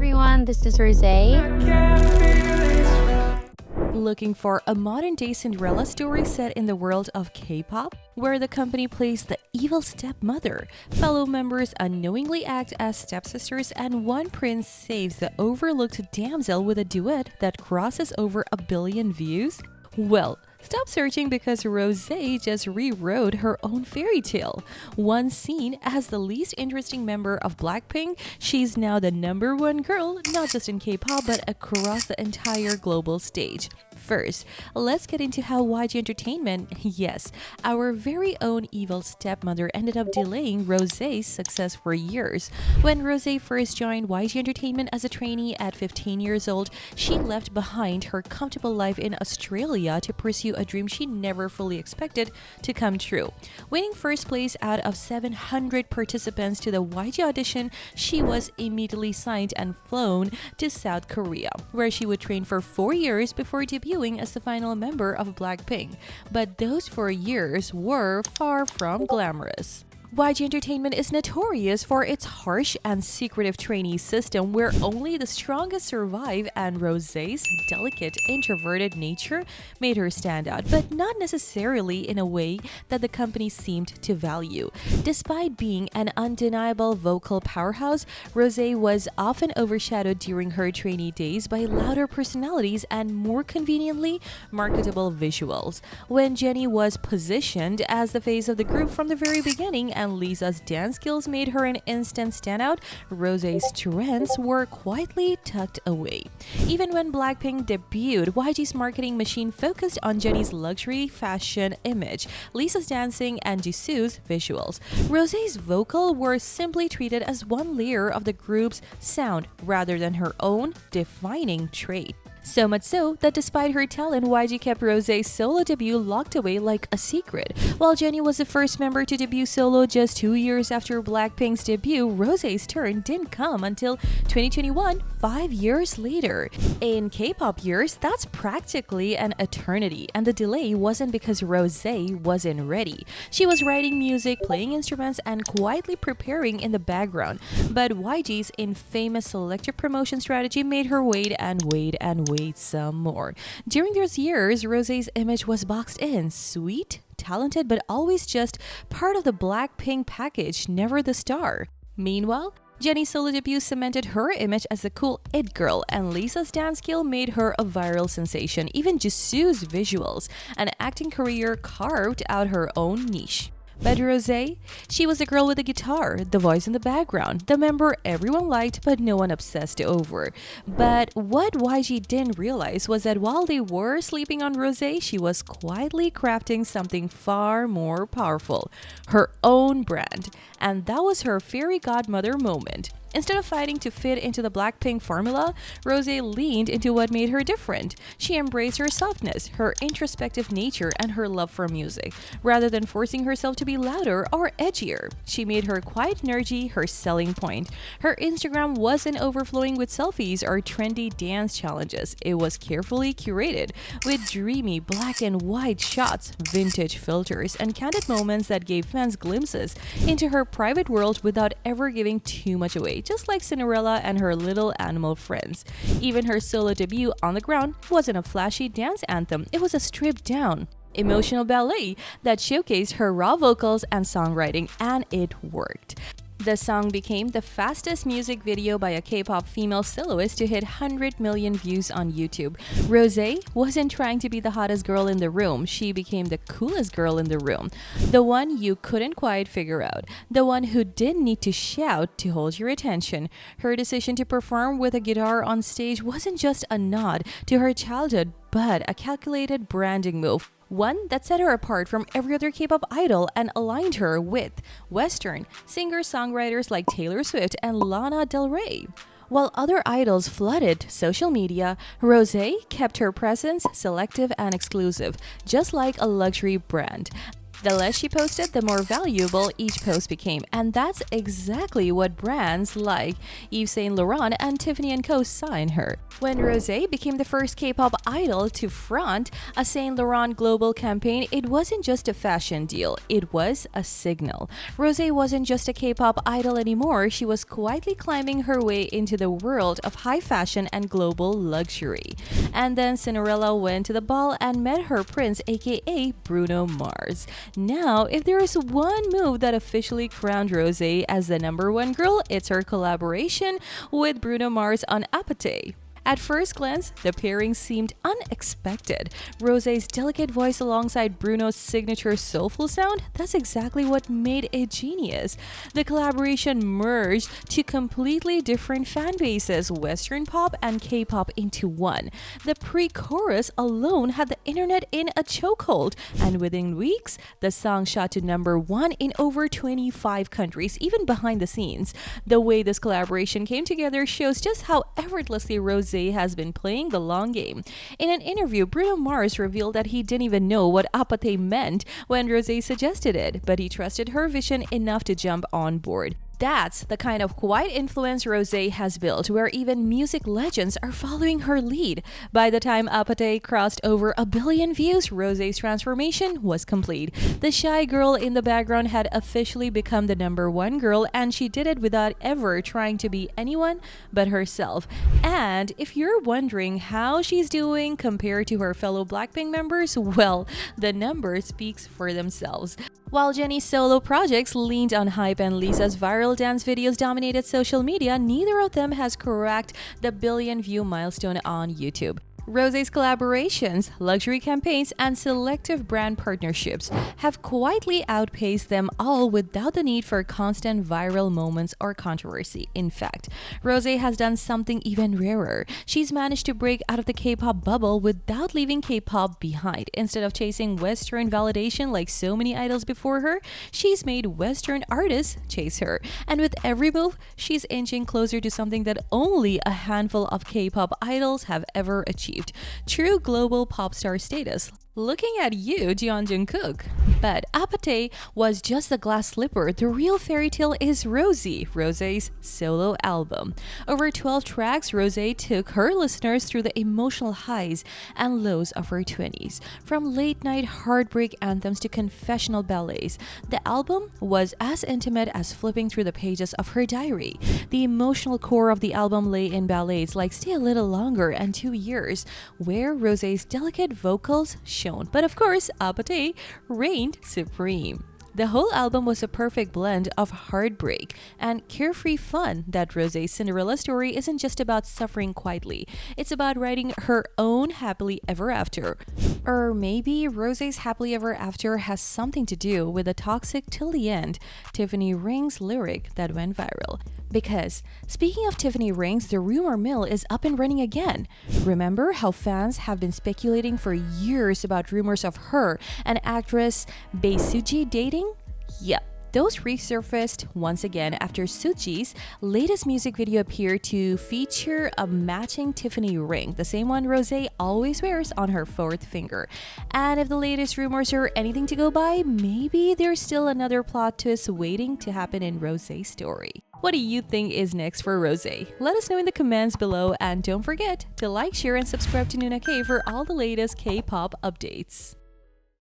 everyone, this is Rosé. Looking for a modern-day Cinderella story set in the world of K-pop, where the company plays the evil stepmother, fellow members unknowingly act as stepsisters, and one prince saves the overlooked damsel with a duet that crosses over 1 billion views? Well, stop searching because Rosé just rewrote her own fairy tale. Once seen as the least interesting member of BLACKPINK, she's now the #1 girl, not just in K-pop but across the entire global stage. First, let's get into how YG Entertainment, yes, our very own evil stepmother, ended up delaying Rosé's success for years. When Rosé first joined YG Entertainment as a trainee at 15 years old, she left behind her comfortable life in Australia to pursue a dream she never fully expected to come true. Winning first place out of 700 participants to the YG audition, she was immediately signed and flown to South Korea, where she would train for 4 years before debuting as the final member of BLACKPINK. But those 4 years were far from glamorous. YG Entertainment is notorious for its harsh and secretive trainee system where only the strongest survive, and Rosé's delicate, introverted nature made her stand out, but not necessarily in a way that the company seemed to value. Despite being an undeniable vocal powerhouse, Rosé was often overshadowed during her trainee days by louder personalities and, more conveniently, marketable visuals. When Jennie was positioned as the face of the group from the very beginning, and Lisa's dance skills made her an instant standout, Rosé's strengths were quietly tucked away. Even when BLACKPINK debuted, YG's marketing machine focused on Jennie's luxury fashion image, Lisa's dancing, and Jisoo's visuals. Rosé's vocal were simply treated as one layer of the group's sound rather than her own defining trait. So much so that despite her talent, YG kept Rosé's solo debut locked away like a secret. While Jennie was the first member to debut solo just 2 years after BLACKPINK's debut, Rosé's turn didn't come until 2021, 5 years later. In K-pop years, that's practically an eternity, and the delay wasn't because Rosé wasn't ready. She was writing music, playing instruments, and quietly preparing in the background. But YG's infamous selective promotion strategy made her wait and wait and wait some more. During those years, Rosé's image was boxed in, sweet, talented, but always just part of the BLACKPINK package, never the star. Meanwhile, Jennie's solo debut cemented her image as the cool it girl, and Lisa's dance skill made her a viral sensation. Even Jisoo's visuals and acting career carved out her own niche. But Rosé, she was the girl with the guitar, the voice in the background, the member everyone liked but no one obsessed over. But what YG didn't realize was that while they were sleeping on Rosé, she was quietly crafting something far more powerful, her own brand. And that was her fairy godmother moment. Instead of fighting to fit into the BLACKPINK formula, Rosé leaned into what made her different. She embraced her softness, her introspective nature, and her love for music. Rather than forcing herself to be louder or edgier, she made her quiet energy her selling point. Her Instagram wasn't overflowing with selfies or trendy dance challenges. It was carefully curated, with dreamy black and white shots, vintage filters, and candid moments that gave fans glimpses into her private world without ever giving too much away. Just like Cinderella and her little animal friends. Even her solo debut, On the Ground, wasn't a flashy dance anthem, it was a stripped-down, emotional ballet that showcased her raw vocals and songwriting, and it worked. The song became the fastest music video by a K-pop female soloist to hit 100 million views on YouTube. Rosé wasn't trying to be the hottest girl in the room, she became the coolest girl in the room. The one you couldn't quite figure out. The one who didn't need to shout to hold your attention. Her decision to perform with a guitar on stage wasn't just a nod to her childhood, but a calculated branding move. One that set her apart from every other K-pop idol and aligned her with Western singer-songwriters like Taylor Swift and Lana Del Rey. While other idols flooded social media, Rosé kept her presence selective and exclusive, just like a luxury brand. The less she posted, the more valuable each post became. And that's exactly what brands like Yves Saint Laurent and Tiffany & Co. saw in her. When Rosé became the first K-pop idol to front a Saint Laurent global campaign, it wasn't just a fashion deal, it was a signal. Rosé wasn't just a K-pop idol anymore, she was quietly climbing her way into the world of high fashion and global luxury. And then Cinderella went to the ball and met her prince, aka Bruno Mars. Now, if there is one move that officially crowned Rosé as the #1 girl, it's her collaboration with Bruno Mars on Apathy. At first glance, the pairing seemed unexpected. Rosé's delicate voice alongside Bruno's signature soulful sound, that's exactly what made it genius. The collaboration merged two completely different fan bases, Western pop and K-pop, into one. The pre-chorus alone had the internet in a chokehold, and within weeks, the song shot to #1 in over 25 countries, even behind the scenes. The way this collaboration came together shows just how effortlessly Rosé has been playing the long game. In an interview, Bruno Mars revealed that he didn't even know what apathy meant when Rosé suggested it, but he trusted her vision enough to jump on board. That's the kind of quiet influence Rosé has built, where even music legends are following her lead. By the time Apathy crossed over 1 billion views, Rosé's transformation was complete. The shy girl in the background had officially become the #1 girl, and she did it without ever trying to be anyone but herself. And if you're wondering how she's doing compared to her fellow BLACKPINK members, well, the numbers speaks for themselves. While Jennie's solo projects leaned on hype and Lisa's viral dance videos dominated social media, neither of them has cracked the billion-view milestone on YouTube. Rosé's collaborations, luxury campaigns, and selective brand partnerships have quietly outpaced them all without the need for constant viral moments or controversy. In fact, Rosé has done something even rarer. She's managed to break out of the K-pop bubble without leaving K-pop behind. Instead of chasing Western validation like so many idols before her, she's made Western artists chase her. And with every move, she's inching closer to something that only a handful of K-pop idols have ever achieved. True global pop star status. Looking at you, Jungkook. But Apathy was just the glass slipper. The real fairy tale is Rosé's solo album. Over 12 tracks, Rosé took her listeners through the emotional highs and lows of her 20s. From late-night heartbreak anthems to confessional ballets, the album was as intimate as flipping through the pages of her diary. The emotional core of the album lay in ballades like Stay a Little Longer and 2 Years, where Rosé's delicate vocals shown. But of course, Apathy reigned supreme. The whole album was a perfect blend of heartbreak and carefree fun. That Rosé's Cinderella story isn't just about suffering quietly, it's about writing her own happily ever after. Or maybe Rosé's happily ever after has something to do with the toxic till the end Tiffany Ring's lyric that went viral. Because, speaking of Tiffany Rings, the rumor mill is up and running again. Remember how fans have been speculating for years about rumors of her and actress Bae Suzy dating? Yep. Those resurfaced once again after Suzy's latest music video appeared to feature a matching Tiffany ring, the same one Rosé always wears on her 4th finger. And if the latest rumors are anything to go by, maybe there's still another plot twist waiting to happen in Rosé's story. What do you think is next for Rosé? Let us know in the comments below, and don't forget to like, share, and subscribe to Noona-K for all the latest K-pop updates.